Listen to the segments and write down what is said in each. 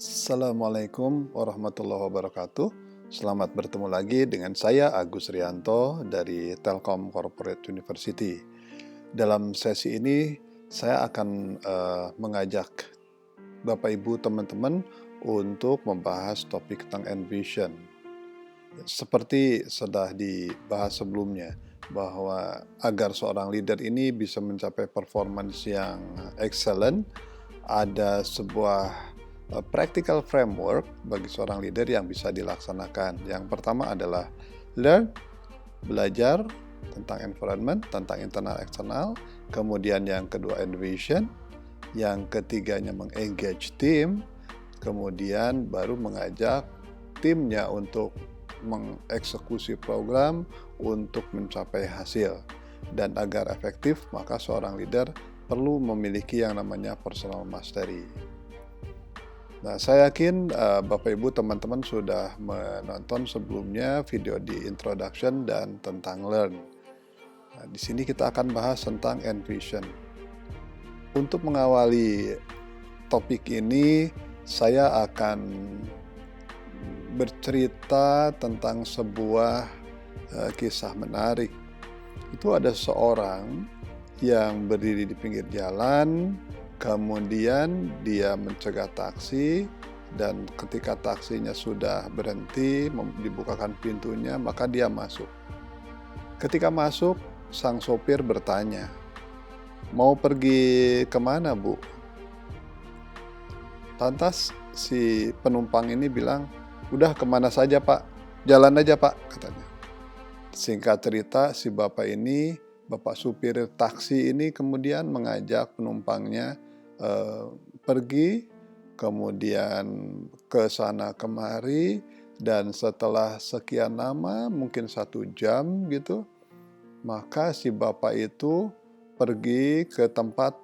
Assalamualaikum warahmatullahi wabarakatuh. Selamat bertemu lagi dengan saya Agus Rianto dari Telkom Corporate University. Dalam sesi ini saya akan mengajak Bapak Ibu teman-teman untuk membahas topik tentang Envision. Seperti sudah dibahas sebelumnya, bahwa agar seorang leader ini bisa mencapai performance yang excellent, ada sebuah practical framework bagi seorang leader yang bisa dilaksanakan. Yang pertama adalah learn, belajar tentang environment, tentang internal eksternal. Kemudian yang kedua envision, yang ketiganya mengengage tim, kemudian baru mengajak timnya untuk mengeksekusi program untuk mencapai hasil. Dan agar efektif, maka seorang leader perlu memiliki yang namanya personal mastery. Nah, saya yakin Bapak Ibu teman-teman sudah menonton sebelumnya video di introduction dan tentang learn. Nah, di sini kita akan bahas tentang envision. Untuk mengawali topik ini, saya akan bercerita tentang sebuah kisah menarik. Itu ada seorang yang berdiri di pinggir jalan, kemudian dia mencegah taksi, dan ketika taksinya sudah berhenti, dibukakan pintunya, maka dia masuk. Ketika masuk, sang sopir bertanya, "Mau pergi kemana, Bu?" Lantas si penumpang ini bilang, "Udah kemana saja, Pak? Jalan aja, Pak," katanya. Singkat cerita, si bapak ini, bapak supir taksi ini kemudian mengajak penumpangnya pergi, kemudian ke sana kemari, dan setelah sekian lama, mungkin 1 jam gitu, maka si bapak itu pergi ke tempat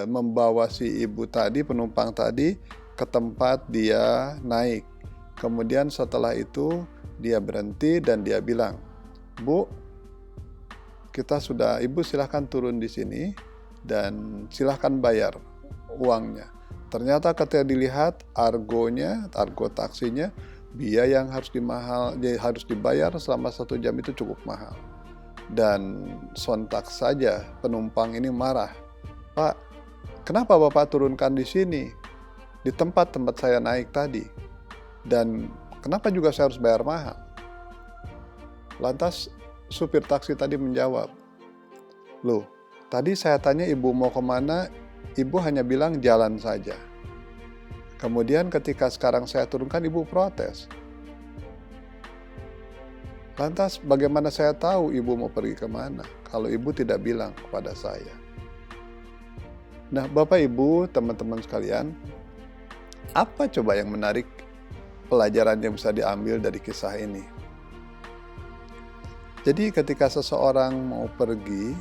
membawa si ibu tadi, penumpang tadi, ke tempat dia naik. Kemudian setelah itu dia berhenti dan dia bilang, "Bu, Ibu silahkan turun di sini dan silahkan bayar uangnya." Ternyata ketika dilihat argo taksinya, biaya yang harus dibayar selama 1 jam itu cukup mahal. Dan sontak saja penumpang ini marah, "Pak, kenapa Bapak turunkan di sini? Di tempat saya naik tadi. Dan kenapa juga saya harus bayar mahal?" Lantas supir taksi tadi menjawab, "Loh, tadi saya tanya ibu mau kemana, ibu hanya bilang jalan saja. Kemudian ketika sekarang saya turunkan, ibu protes. Lantas bagaimana saya tahu ibu mau pergi kemana kalau ibu tidak bilang kepada saya?" Nah, Bapak Ibu, teman-teman sekalian, apa coba yang menarik pelajaran yang bisa diambil dari kisah ini? Jadi ketika seseorang mau pergi,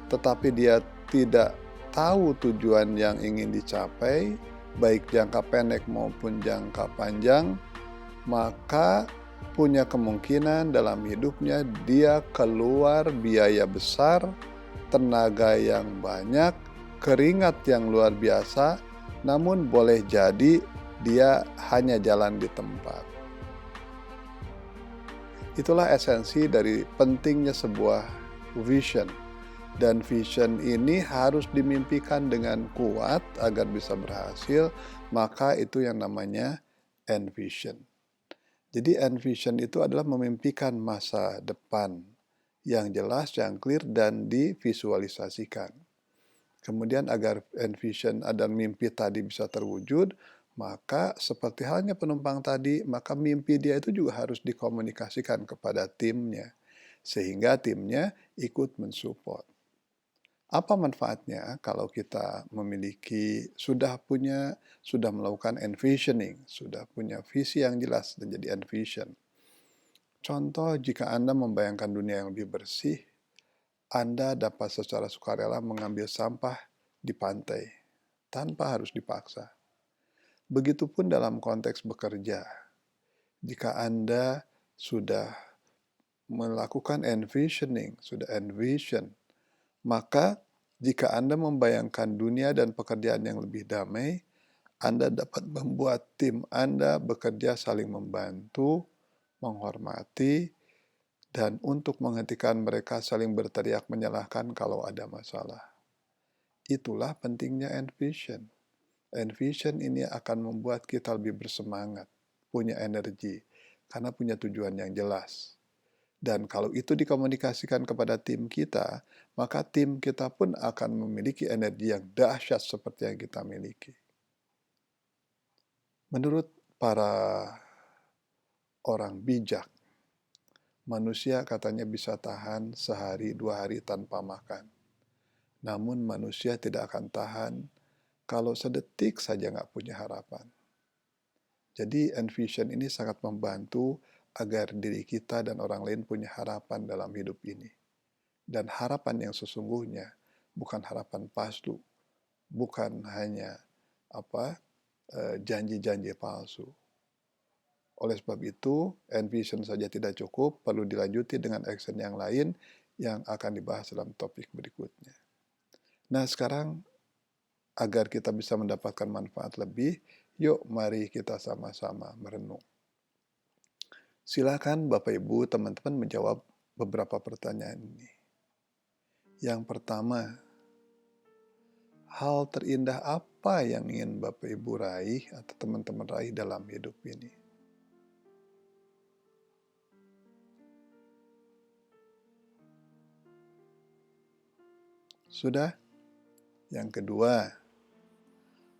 tetapi dia tidak tahu tujuan yang ingin dicapai, baik jangka pendek maupun jangka panjang, maka punya kemungkinan dalam hidupnya dia keluar biaya besar, tenaga yang banyak, keringat yang luar biasa, namun boleh jadi dia hanya jalan di tempat. Itulah esensi dari pentingnya sebuah vision. Dan vision ini harus dimimpikan dengan kuat agar bisa berhasil, maka itu yang namanya envision. Jadi envision itu adalah memimpikan masa depan yang jelas, yang clear, dan divisualisasikan. Kemudian agar envision dan mimpi tadi bisa terwujud, maka seperti halnya penumpang tadi, maka mimpi dia itu juga harus dikomunikasikan kepada timnya, sehingga timnya ikut mensupport. Apa manfaatnya kalau kita sudah melakukan envisioning, sudah punya visi yang jelas dan jadi envision? Contoh, jika Anda membayangkan dunia yang lebih bersih, Anda dapat secara sukarela mengambil sampah di pantai, tanpa harus dipaksa. Begitupun dalam konteks bekerja. Jika Anda sudah melakukan envisioning, sudah envision, maka jika Anda membayangkan dunia dan pekerjaan yang lebih damai, Anda dapat membuat tim Anda bekerja saling membantu, menghormati, dan untuk menghentikan mereka saling berteriak menyalahkan kalau ada masalah. Itulah pentingnya Envision. Envision ini akan membuat kita lebih bersemangat, punya energi, karena punya tujuan yang jelas. Dan kalau itu dikomunikasikan kepada tim kita, maka tim kita pun akan memiliki energi yang dahsyat seperti yang kita miliki. Menurut para orang bijak, manusia katanya bisa tahan sehari dua hari tanpa makan. Namun manusia tidak akan tahan kalau sedetik saja nggak punya harapan. Jadi Envision ini sangat membantu agar diri kita dan orang lain punya harapan dalam hidup ini. Dan harapan yang sesungguhnya bukan harapan palsu, bukan hanya janji-janji palsu. Oleh sebab itu, Envision saja tidak cukup, perlu dilanjuti dengan action yang lain yang akan dibahas dalam topik berikutnya. Nah, sekarang agar kita bisa mendapatkan manfaat lebih, yuk mari kita sama-sama merenung. Silakan Bapak Ibu, teman-teman menjawab beberapa pertanyaan ini. Yang pertama, hal terindah apa yang ingin Bapak Ibu raih atau teman-teman raih dalam hidup ini? Sudah? Yang kedua,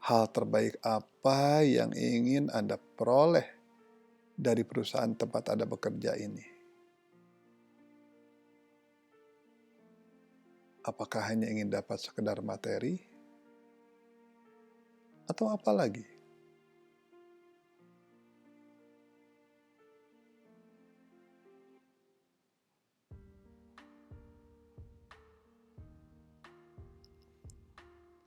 hal terbaik apa yang ingin Anda peroleh dari perusahaan tempat Anda bekerja ini? Apakah hanya ingin dapat sekedar materi? Atau apa lagi?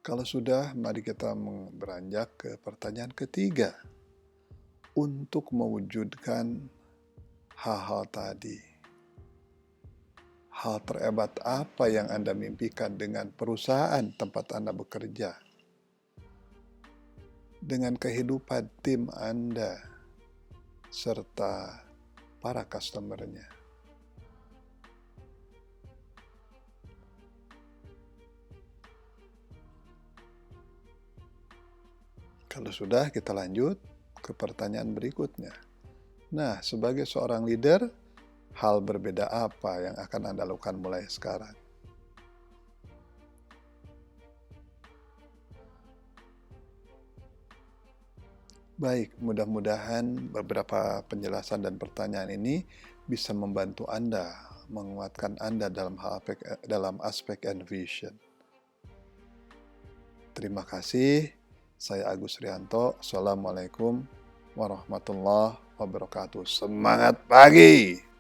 Kalau sudah, mari kita beranjak ke pertanyaan ketiga. Untuk mewujudkan hal-hal tadi, hal terhebat apa yang Anda mimpikan dengan perusahaan tempat Anda bekerja? Dengan kehidupan tim Anda, serta para customer-nya. Kalau sudah, kita lanjut ke pertanyaan berikutnya. Nah, sebagai seorang leader, hal berbeda apa yang akan Anda lakukan mulai sekarang? Baik, mudah-mudahan beberapa penjelasan dan pertanyaan ini bisa membantu Anda, menguatkan Anda dalam aspek Envision. Terima kasih. Saya Agus Rianto. Assalamualaikum warahmatullahi wabarakatuh. Semangat pagi!